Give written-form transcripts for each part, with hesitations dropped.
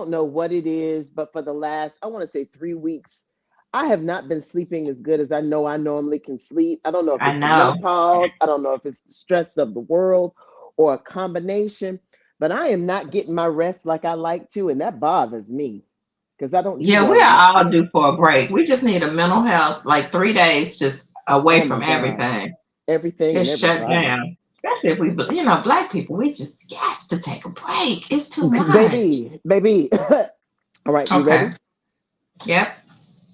don't know what it is, but for the last, I want to say 3 weeks, I have not been sleeping as good as I know I normally can sleep. I don't know if I it's the know. menopause, I don't know if it's the stress of the world or a combination, but I am not getting my rest like I like to, and that bothers me because I don't do Yeah, well we at night. are all due for a break. We just need a mental health, like 3 days just away Oh my from God, everything. everything and Just shut everybody. down. Especially if we, black people, we just yes to take a break. It's too much. Baby, baby. All right, we Okay. ready? Yep.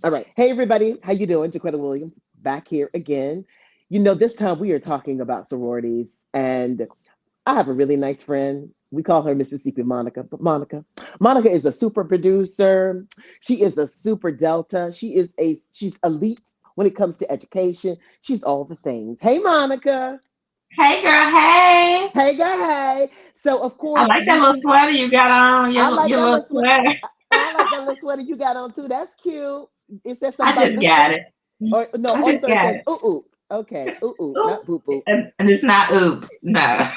All right. Hey everybody, how you doing? Jaquetta Williams back here again. This time we are talking about sororities, and I have a really nice friend. We call her Mississippi Monica, but Monica is a super producer. She is a super Delta. She's elite when it comes to education. She's all the things. Hey Monica. Hey, girl. Hey. Hey girl. Hey. So of I course like that we little see. sweater you got on. I Your like that little little sweater. sweater. I like that little sweater you got on too. That's cute. It says something I about just boo got boo. it. Or no, I oh, just so it got says it. ooh ooh. Okay, ooh ooh, Oop. not boo boo. And it's not oops. No.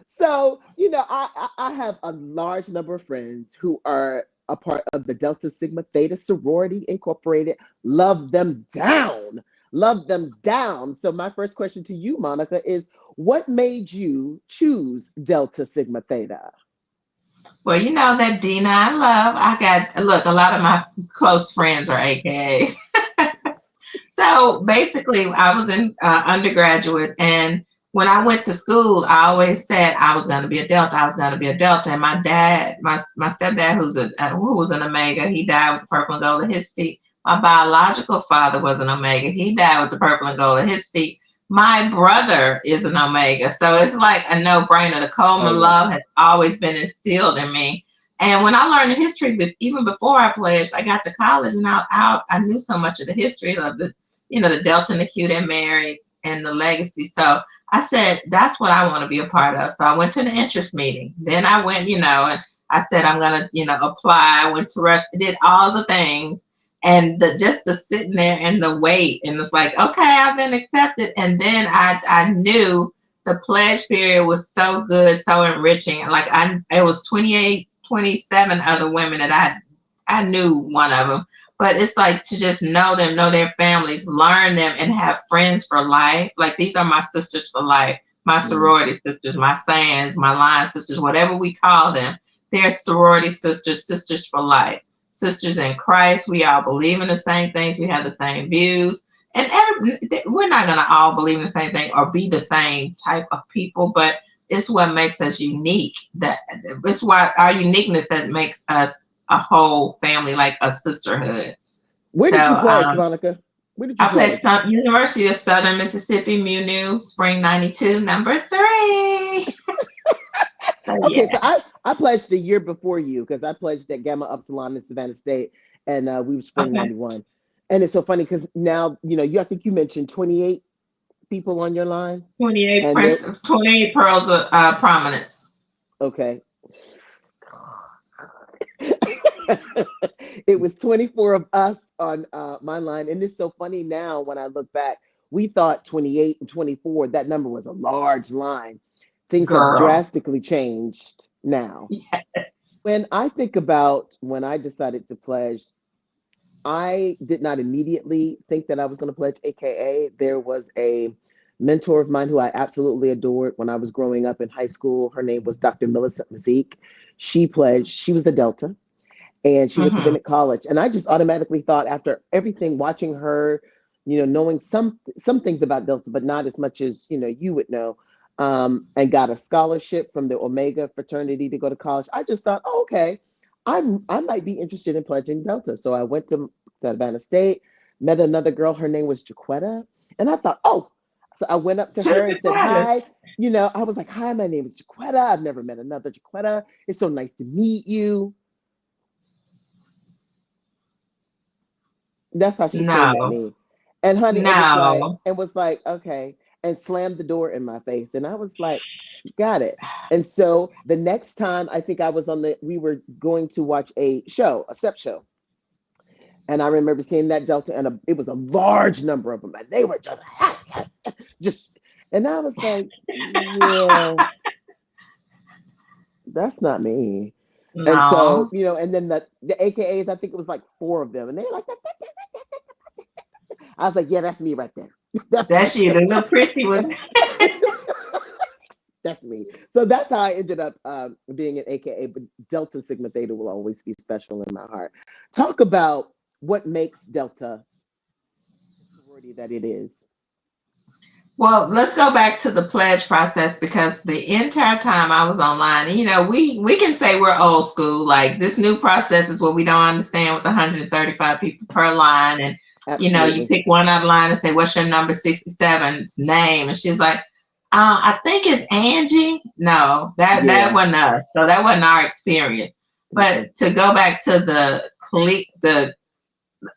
So I have a large number of friends who are a part of the Delta Sigma Theta Sorority Incorporated. Love them down. Love them down. So my first question to you, Monica, is what made you choose Delta Sigma Theta? Well, you know that Dina I love. I got look. A lot of my close friends are AKAs. So basically, I was in undergraduate, and when I went to school, I always said I was going to be a Delta. I was going to be a Delta. And my dad, my stepdad, who was an Omega, he died with the purple and gold at his feet. My biological father was an Omega. He died with the purple and gold at his feet. My brother is an Omega, so it's like a no-brainer. The Oh Coleman yeah. love has always been instilled in me. And when I learned the history, even before I pledged, I got to college and I knew so much of the history of the Delta and the Q that married and the legacy. So I said, that's what I want to be a part of. So I went to the interest meeting. Then I went, and I said, I'm going to, apply. I went to rush, did all the things. And just the sitting there and the wait. And it's like, okay, I've been accepted. And then I knew the pledge period was so good, so enriching. Like it was 28, 27 other women that I knew one of them, but it's like to just know them, know their families, learn them, and have friends for life. Like these are my sisters for life, my Mm. sorority sisters, my sands, my line sisters, whatever we call them. They're sorority sisters, sisters for life, sisters in Christ. We all believe in the same things. We have the same views. And we're not going to all believe in the same thing or be the same type of people, but it's what makes us unique. That it's why our uniqueness that makes us a whole family, like a sisterhood. Where So did you pledge, Monica? Where did you I pledged pledge? some University of Southern Mississippi, Munu, Spring '92, number 3. So Okay, so yeah. I pledged the year before you because I pledged at Gamma Upsilon in Savannah State, and we were spring Okay. '91. And it's so funny because now I think you mentioned 28 people on your line, 28 and there. 28 pearls of prominence. Okay. It was 24 of us on my line, and it's so funny now when I look back. We thought 28 and 24, that number was a large line. Things have Girl. drastically changed now. Yeah. When I think about when I decided to pledge, I did not immediately think that I was going to pledge, AKA, there was a mentor of mine who I absolutely adored when I was growing up in high school. Her name was Dr. Millicent Mazik. She pledged, she was a Delta, and she went to Hmm. Bennett College. And I just automatically thought, after everything, watching her, knowing some things about Delta, but not as much as you would know, and got a scholarship from the Omega fraternity to go to college. I just thought, oh, okay, I might be interested in pledging Delta. So I went to Savannah State, met another girl. Her name was Jaquetta, and I thought, oh. So I went up to To her the and said Aquatics. hi. I was like, hi, my name is Jaquetta. I've never met another Jaquetta. It's so nice to meet you. That's how she came at No. me. And honey, No. it was like, okay, and slammed the door in my face. And I was like, got it. And so the next time I think we were going to watch a show, a step show. And I remember seeing that Delta, and it was a large number of them, and they were just, just, and I was like, yeah. That's not me. And so, No, and then the AKAs, I think it was like four of them, and they're like, I was like, yeah, that's me right there. That's me. that's you. The little Prissy was. That's me. So that's how I ended up being an AKA. But Delta Sigma Theta will always be special in my heart. Talk about what makes Delta the sorority that it is. Well, let's go back to the pledge process because the entire time I was online, we can say we're old school. Like this new process is what we don't understand with 135 people per line, and you Absolutely. pick one out of line and say, "What's your number 67's name?" And she's like, "I think it's Angie." No, that Yeah. wasn't us. So that wasn't our experience. Mm-mm. But to go back to the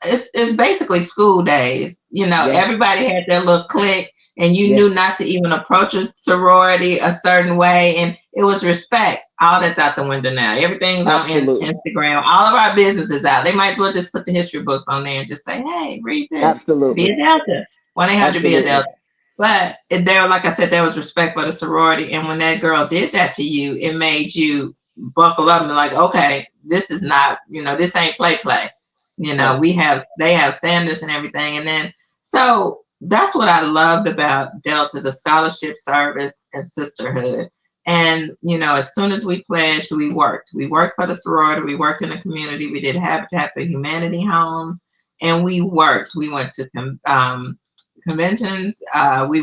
it's basically school days. Yes. Everybody had their little clique, and you knew Yes. not to even approach a sorority a certain way, and it was respect. All that's out the window now. Everything's on Absolutely. Instagram. All of our business is out. They might as well just put the history books on there and just say, "Hey, read this. Be Absolutely. a Delta. 1-800 be a Absolutely. Delta." But there, like I said, there was respect for the sorority, and when that girl did that to you, it made you buckle up and be like, "Okay, this is not, this ain't play." Right. They have standards and everything. And then, so that's what I loved about Delta, the scholarship service and sisterhood. And, as soon as we pledged, we worked. We worked for the sorority. We worked in the community. We did Habitat for Humanity homes, and we worked. We went to conventions. We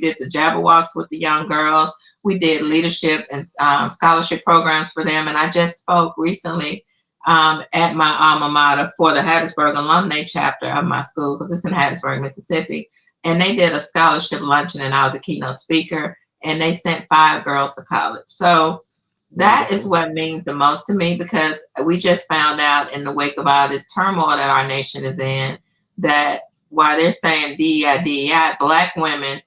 did the Jabberwocks with the young girls. We did leadership and scholarship programs for them. And I just spoke recently at my alma mater for the Hattiesburg alumni chapter of my school because it's in Hattiesburg, Mississippi. And they did a scholarship luncheon, and I was a keynote speaker. And they sent 5 girls to college. So that is Wonderful. what means the most to me because we just found out in the wake of all this turmoil that our nation is in that while they're saying DEI, Black women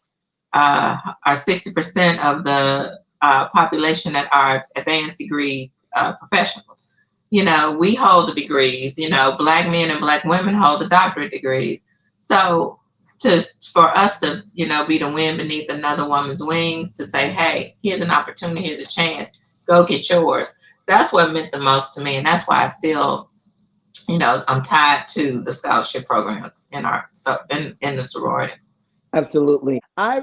are 60% of the population that are advanced degree professionals. We hold the degrees. Black men and Black women hold the doctorate degrees. So, just for us to, be the wind beneath another woman's wings to say, hey, here's an opportunity, here's a chance, go get yours. That's what meant the most to me, and that's why I still, I'm tied to the scholarship programs in the sorority. Absolutely. I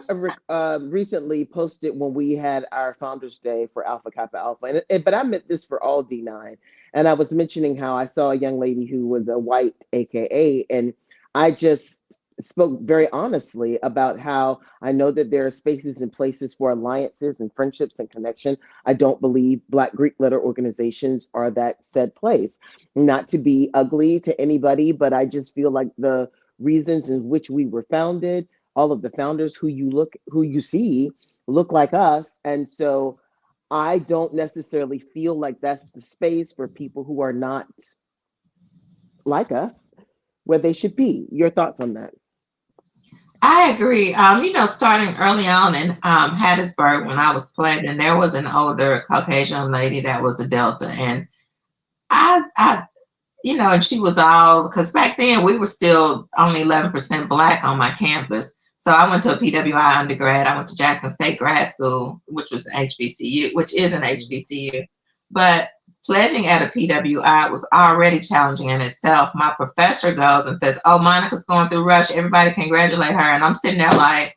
recently posted when we had our Founders Day for Alpha Kappa Alpha, but I meant this for all D9. And I was mentioning how I saw a young lady who was a white AKA, and I just spoke very honestly about how I know that there are spaces and places for alliances and friendships and connection. I don't believe Black Greek letter organizations are that said place. Not to be ugly to anybody, but I just feel like the reasons in which we were founded, all of the founders who you see look like us, and so I don't necessarily feel like that's the space for people who are not like us where they should be. Your thoughts on that? I agree. Starting early on in Hattiesburg when I was pledging, there was an older Caucasian lady that was a Delta, and I and she was all because back then we were still only 11% Black on my campus. So I went to a PWI undergrad. I went to Jackson State Grad School, which was an HBCU, which is an HBCU. But pledging at a PWI was already challenging in itself. My professor goes and says, "Oh, Monica's going through rush. Everybody congratulate her." And I'm sitting there like,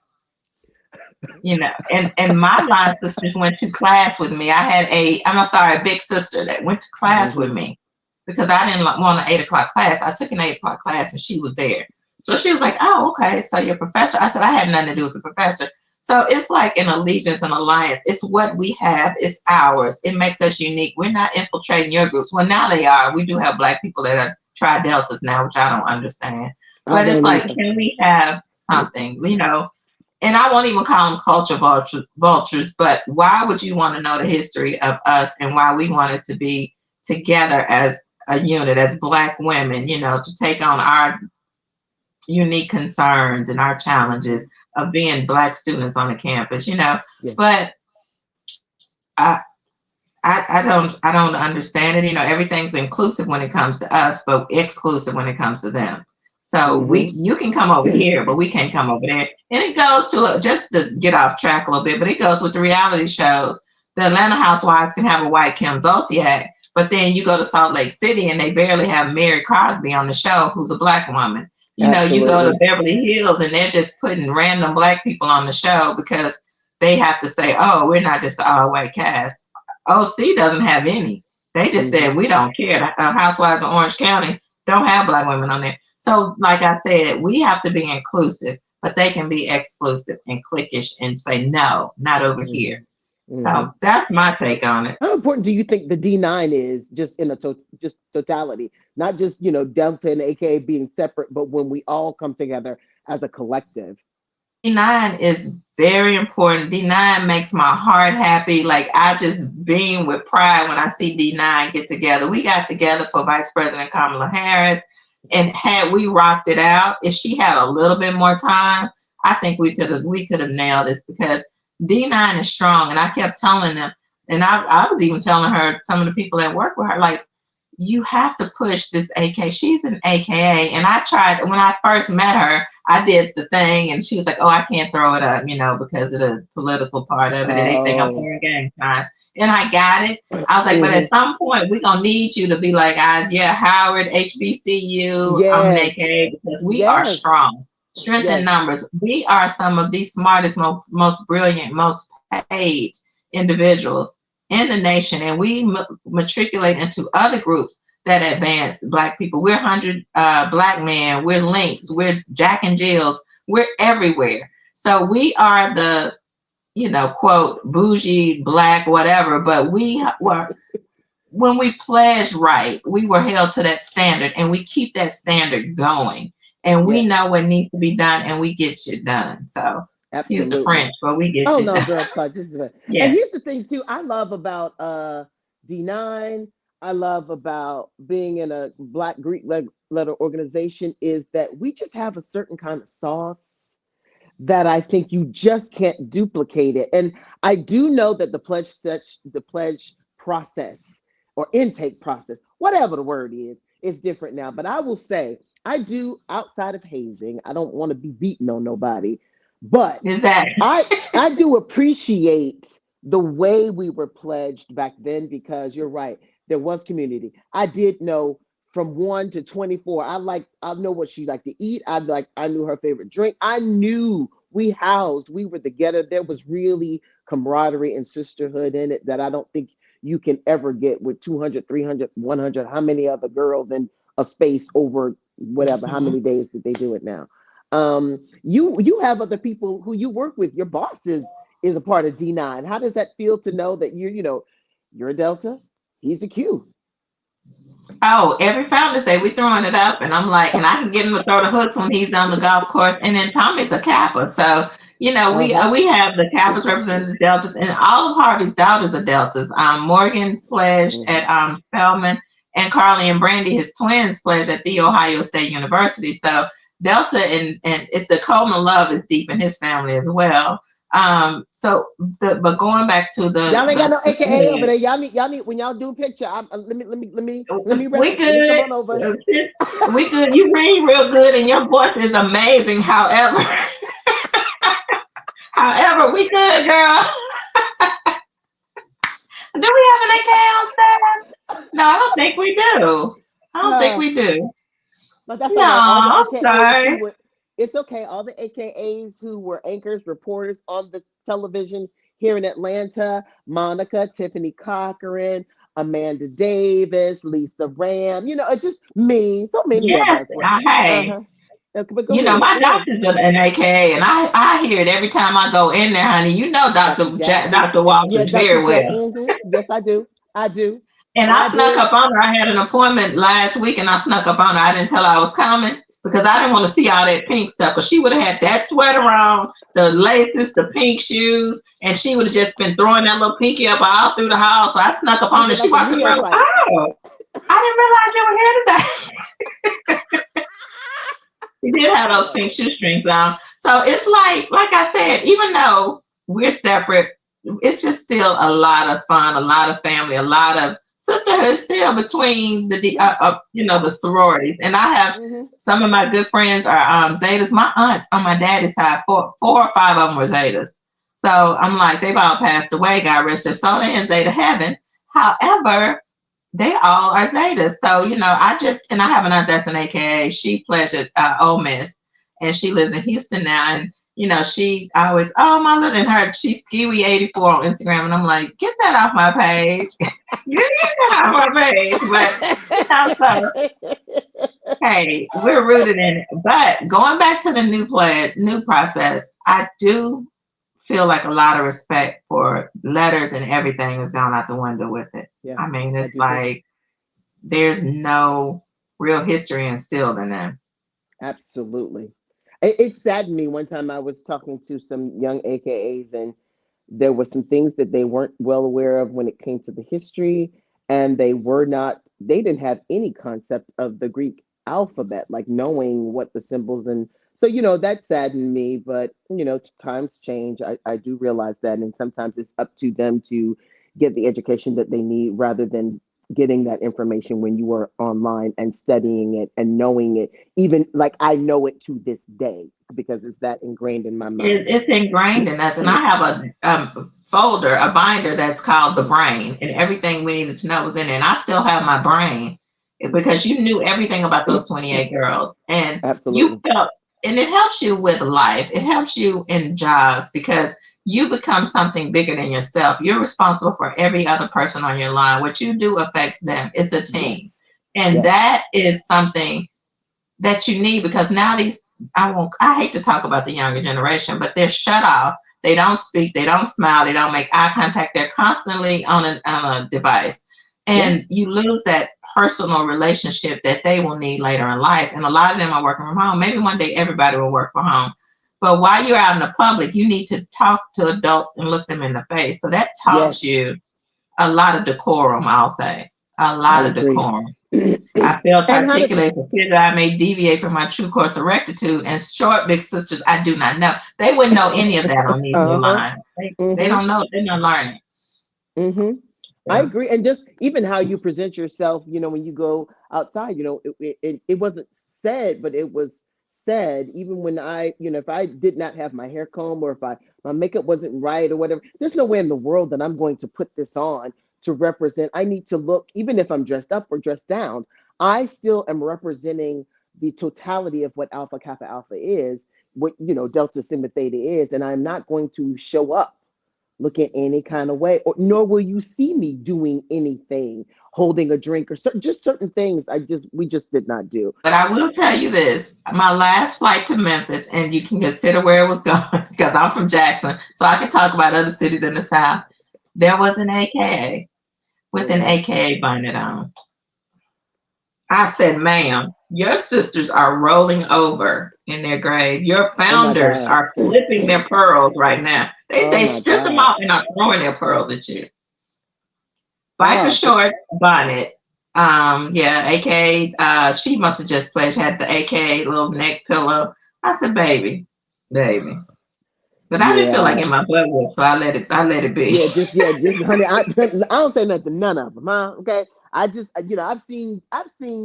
and my line sisters went to class with me. I had a big sister that went to class with Hmm. me because I didn't want an 8 o'clock class. I took an 8 o'clock class and she was there. So she was like, "Oh, okay. So your professor," I said, "I had nothing to do with the professor." So it's like an allegiance and alliance. It's what we have. It's ours. It makes us unique. We're not infiltrating your groups. Well, now they are. We do have Black people that are tri-deltas now, which I don't understand. I But it's don't like, either. can we have something, and I won't even call them culture vultures, but why would you want to know the history of us and why we wanted to be together as a unit, as Black women, to take on our unique concerns and our challenges of being Black students on the campus. Yes. But I, I don't understand it. Everything's inclusive when it comes to us, but exclusive when it comes to them. So Hmm. you can come over here, but we can't come over there. And it goes to just to get off track a little bit, but it goes with the reality shows. the Atlanta Housewives can have a white Kim Zolciak, but then you go to Salt Lake City and they barely have Mary Cosby on the show, who's a black woman. You know, you go to Absolutely. Beverly Hills and they're just putting random black people on the show because they have to say, oh, we're not just an all white cast. OC doesn't have any. They just Hmm. said, we don't care. The Housewives of Orange County don't have black women on there. So, like I said, we have to be inclusive, but they can be exclusive and cliquish and say, no, not over Hmm. here. Hmm. So that's my take on it. How important do you think the D9 is, just in a just totality, not just Delta and AKA being separate, but when we all come together as a collective? D9 is very important. D9 makes my heart happy. Like I just beam with pride when I see D9 get together. We got together for Vice President Kamala Harris, and had we rocked it out, if she had a little bit more time, I think we could have nailed this because D9 is strong. And I kept telling them, and I was even telling her, some of the people that work with her, like you have to push this AK. She's an AKA. And I tried, when I first met her, I did the thing and she was like, oh, I can't throw it up, because of the political part of it. And they think I'm Oh. playing game time. And I got it. I was like, but at Hmm. some point, we're going to need you to be like, yeah, Howard, HBCU, I'm an Yes. AKA because we are Yes. strong. Strength in Yes. numbers. We are some of the smartest, most brilliant, most paid individuals in the nation, and we matriculate into other groups that advance Black people. We're 100 Black men, we're Links, we're Jack and Jills, we're everywhere. So we are the, quote, bougie, Black, whatever, but we were, when we pledged right, we were held to that standard, and we keep that standard going. And we Yes. know what needs to be done, and we get shit done. So, excuse the Absolutely. French, but we get Oh shit no, done. girl, Clark, this is it. And Yes. here's the thing too. I love about D9. I love about being in a Black Greek letter organization is that we just have a certain kind of sauce that I think you just can't duplicate it. And I do know that the pledge process or intake process, whatever the word is different now. But I will say, I do, outside of hazing, I don't want to be beating on nobody, but Exactly. I do appreciate the way we were pledged back then, because you're right, there was community. I did know from 1 to 24. I know what she liked to eat. I knew her favorite drink. I knew we were together. There was really camaraderie and sisterhood in it that I don't think you can ever get with 200, 300, 100. How many other girls in a space over whatever, how Mhm. many days did they do it now? You have other people who you work with. Your boss is a part of D9. How does that feel to know that you're a Delta, he's a Q? Oh, every Founders Day we throwing it up, and I'm like, and I can get him to throw the hooks when he's on the golf course. And then Tommy's a Kappa, so we Uh-huh. we have the Kappas representing the Deltas, and all of Harvey's daughters are Deltas. Morgan pledged Hmm. at Spelman, and Carly and Brandy, his twins, pledged at the Ohio State University. So Delta and it's the Coleman love is deep in his family as well. So but going back to Y'all ain't the got no AKA over sisterhood. there. Y'all need when y'all do a picture. Let me We let me come good. on over. We good. You read real good, and your voice is amazing. However, we good, girl. Do we have an AK on staff? No, I don't think we do. I don't think Uh, we do. but that's No, all right. All the I'm AKAs who sorry. were It's okay. All the AKAs who were anchors, reporters on the television here in Atlanta: Monica, Tiffany Cochran, Amanda Davis, Lisa Ram. It's just me. So many of Yes. us were. Hey, Uh-huh. But go ahead. my Go ahead. doctor's an AKA, and I hear it every time I go in there, honey. You know, Dr. Jackson. Dr. Yeah, Walters Dr. very J. well. Yes, I do. I do. And I I snuck do. up on her. I had an appointment last week, and I snuck up on her. I didn't tell her I was coming because I didn't want to see all that pink stuff. Because she would have had that sweater on, the laces, the pink shoes, and she would have just been throwing that little pinky up all through the house. So I snuck up on her. Looking She like a walked in the room. neophyte. Oh, I didn't realize you were here today. She did have those pink shoestrings on. So it's like I said, even though we're separate, it's just still a lot of fun, a lot of family, a lot of sisterhood still between Yeah. the sororities. And I have Hmm. some of my good friends are Zetas. My aunts on my daddy's side, four or five of them were Zetas. So I'm like, they've all passed away, God rest their soul, they in Zeta heaven. However, they all are Zetas. So, and I have an aunt that's an AKA. She pledged at Ole Miss, and she lives in Houston now. And, she always, oh, my little, and her, she's Skiwi84 on Instagram. And I'm like, get that off my page. Get that off my page. But, so, hey, we're rooted in it. But going back to the new process, I do feel like a lot of respect for letters and everything has gone out the window with it. Yeah, I mean, I it's do too. like there's no real history instilled in them. Absolutely. It saddened me one time I was talking to some young AKAs, and there were some things that they weren't well aware of when it came to the history, and they didn't have any concept of the Greek alphabet, like knowing what the symbols. And so, that saddened me, but times change. I do realize that, and sometimes it's up to them to get the education that they need rather than getting that information when you are online and studying it and knowing it, even like I know it to this day because it's that ingrained in my mind. It's ingrained in us, and I have a folder, a binder that's called the brain, and everything we needed to know was in it. And I still have my brain because you knew everything about those 28 girls, and you Absolutely. felt, and it helps you with life. It helps you in jobs because you become something bigger than yourself. You're responsible for every other person on your line. What you do affects them. It's a Yes. team, and Yes. that is something that you need because now I hate to talk about the younger generation, but they're shut off. They don't speak, they don't smile, they don't make eye contact. They're constantly on a device. Yeah. And you lose that personal relationship that they will need later in life. And a lot of them are working from home. Maybe one day everybody will work from home. But while you're out in the public, you need to talk to adults and look them in the face. So that taught Yes. you a lot of decorum, I'll say. A I lot of agree. decorum. I failed to And how to articulate for fear that I may deviate from my true course of rectitude. And short big sisters, I do not know. They wouldn't know any of that on these new uh-huh. lines. They Mm-hmm. don't know. They're not learning. Mm-hmm. I So, agree. And just even how you present yourself, when you go outside, it wasn't said, but it was said even when if I did not have my hair comb or if my makeup wasn't right or whatever, there's no way in the world that I'm going to put this on to represent. I need to look, even if I'm dressed up or dressed down, I still am representing the totality of what Alpha Kappa Alpha is, what, Delta Sigma Theta is, and I'm not going to show up looking any kind of way, or nor will you see me doing anything, holding a drink or just certain things. We just did not do. but I will tell you this: my last flight to Memphis, and you can consider where it was going because I'm from Jackson, so I can talk about other cities in the South. There was an AKA with an Hmm. AKA bonnet on. I said, ma'am, your sisters are rolling over in their grave. Your Oh my founders God. are flipping their pearls right now. They, Oh they my stripped them God. off and are throwing their pearls at you. Biker Oh, shorts, bonnet. Yeah, AKA, she must have just pledged, had the AKA little neck pillow. I said, baby. But I didn't feel like yeah. getting my butt whooped, so I let it be. Yeah, just honey. I don't say nothing to none of them, huh? Okay. I just I've seen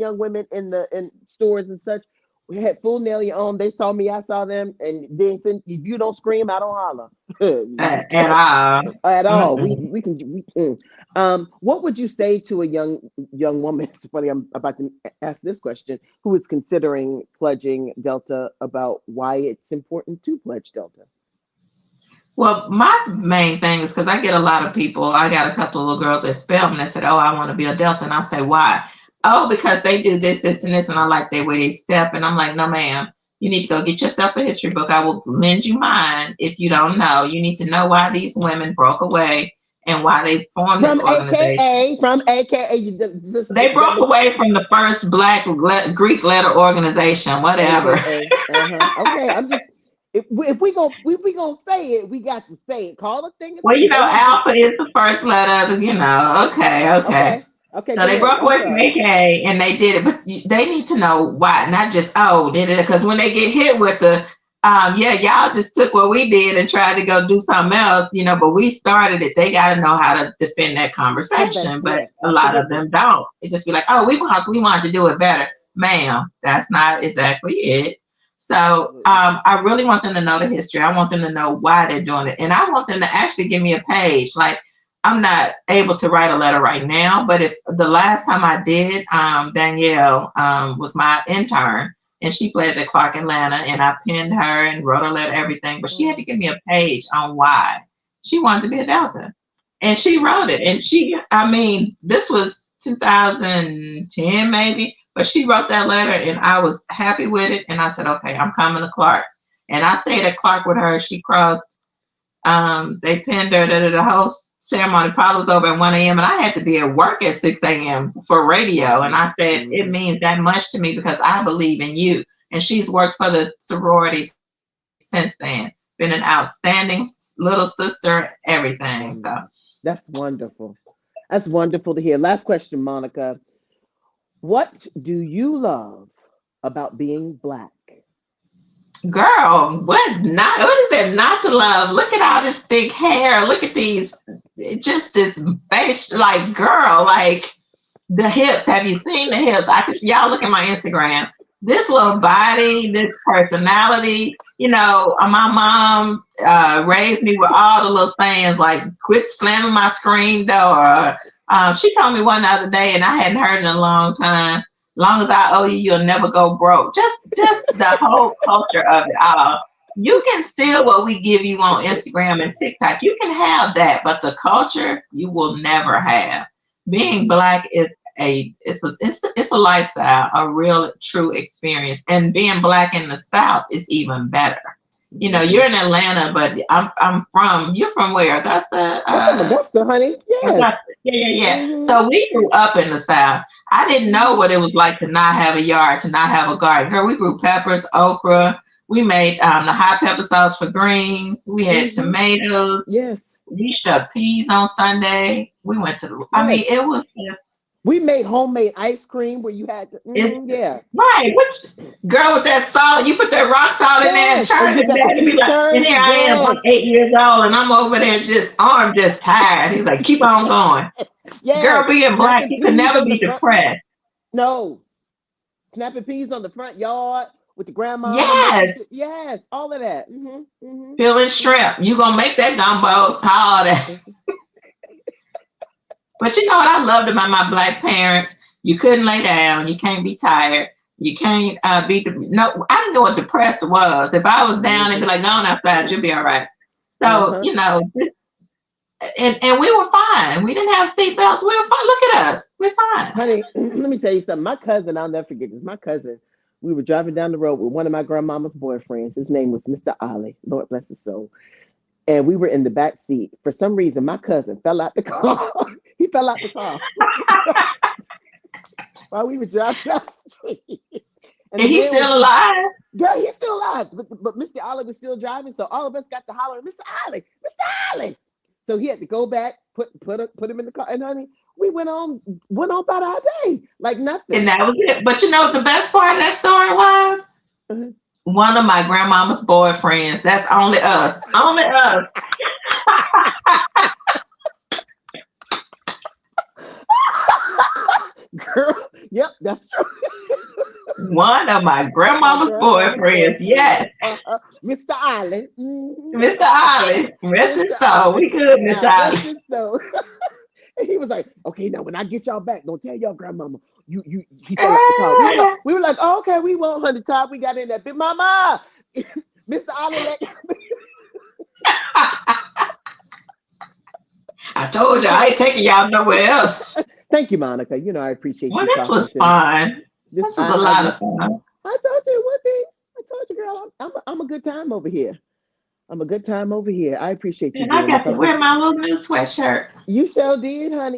young women in stores and such. We had full nail on. They saw me, I saw them, and then said, if you don't scream, I don't holler. At all. At all. We Mm-mm. we can what would you say to a young woman? It's funny, I'm about to ask this question, who is considering pledging Delta, about why it's important to pledge Delta? Well, my main thing is because I get a lot of people. I got a couple of little girls that spell me that said, "Oh, I want to be a Delta," and I say, "Why?" Oh, because they do this, this, and this, and I like their way they step. And I'm like, "No, ma'am. You need to go get yourself a history book. I will lend you mine if you don't know. You need to know why these women broke away and why they formed this From organization. AKA, from AKA, They broke away from the first Black Greek letter organization, whatever." AKA. Uh-huh. Okay, I'm just, if we gonna say it, we got to say it. Call a thing a Well, thing. Go ahead. Alpha is the first letter. Okay, okay. Okay. Okay, So go they ahead. broke I'm away from sorry. AK and they did it, but they need to know why, not just, oh, did it? Because when they get hit with yeah, y'all just took what we did and tried to go do something else, but we started it. They got to know how to defend that Come back. conversation, but Yes, a lot of absolutely. them don't. They just be like, oh, we want to do it better. Ma'am, that's not exactly it. So Absolutely. I really want them to know the history. I want them to know why they're doing it. And I want them to actually give me a page. Like, I'm not able to write a letter right now, but if the last time I did, Danielle was my intern and she pledged at Clark Atlanta and I pinned her and wrote her letter, everything. But she had to Oh, give me a page on why she wanted to be a Delta. And she wrote it. And I mean, this was 2010 maybe, but she wrote that letter and I was happy with it. And I said, okay, I'm coming to Clark. And I stayed at Clark with her. She crossed, they pinned her. The whole ceremony probably was over at 1 a.m. and I had to be at work at 6 a.m. for radio. And mm-hmm, I said, it mm-hmm, means that much to me because I believe in you. And she's worked for the sorority since then. Been an outstanding little sister, everything. So that's wonderful. That's wonderful to hear. Last question, Monica. What do you love about being Black? girl, what is there not to love? Look at all this thick hair. Look at these just this face like girl, like the hips. Have you seen the hips? Y'all look at my Instagram. This little body, this personality, my mom raised me with all the little sayings like quit slamming my screen door. She told me one the other day and I hadn't heard it in a long time. Long as I owe you, you'll never go broke. Just the whole culture of it all. You can steal what we give you on Instagram and TikTok. You can have that, but the culture you will never have. Being Black is it's a lifestyle, a real true experience. And being Black in the South is even better. You're in Atlanta, but you're from where? Augusta? I'm from Augusta, honey. Yes. Augusta. Yeah. Mm-hmm, So we grew up in the South. I didn't know mm-hmm, what it was like to not have a yard, to not have a garden. Girl, we grew peppers, okra. We made the hot pepper sauce for greens. We had mm-hmm. tomatoes. Yes. We shucked peas on Sunday. We went to, I Yes. mean, it was just, We made homemade ice cream where you had to, it's yeah. right. Which girl with that salt, you put that rock salt in there and Yes. And churn you it got the back and be like, and churn. here I am, I'm Yes. 8 years old and I'm over there just arm just tired. He's like, keep on going. Girl, Yes. being Black, Snapping you can peas never on the be front. depressed. No. Snapping peas on the front yard with the grandmama making Yes, sure. Yes. All of that. Mm-hmm. peeling Mm-hmm. shrimp. You gonna make that gumbo, all that. Mm-hmm. But you know what I loved about my Black parents? You couldn't lay down. You can't be tired. You can't no. I didn't know what depressed was. If I was down, they'd be Mm-hmm. like, "Go on outside, you'll be all right." So Uh-huh. and we were fine. We didn't have seatbelts. We were fine. Look at us. We're fine. Honey, let me tell you something. My cousin, I'll never forget this. My cousin, we were driving down the road with one of my grandmama's boyfriends. His name was Mr. Ali. Lord bless his soul. And we were in the back seat. For some reason, my cousin fell out the car. He fell out the car while we were driving down the street. And And the he's man was, still alive. girl, he's still alive. But Mr. Ali was still driving. So all of us got to holler, Mr. Ali, Mr. Ali. So he had to go back, put him in the car. And honey, we went on about our day like And nothing. that was it. But you know what the best part of that story was? Uh-huh. One of my grandmama's boyfriends. That's only us. Only us. Girl, yep, that's true. One of my My grandmama's grandmama's boyfriends. boyfriend, Yes. Mr. Island. Hmm. Mr. Ollie. Rest his Mr. soul. Island. We good, Miss Now, rest Ollie. his soul. And he was like, okay, now when I get y'all back, don't tell y'all grandmama. He fell out the car. We were like, oh, okay, we won't, honey. Time we got in there. Big mama, Mr. Island. I told you I ain't taking y'all nowhere else. Thank you, Monica. I appreciate Well, you this talking was to me. fun. This, This was a lot of fun. I told you one thing. I told you, girl. I'm a good time over here. I'm a good time over here. I appreciate you And I doing this. got to wear my little new sweatshirt. You sure did, honey.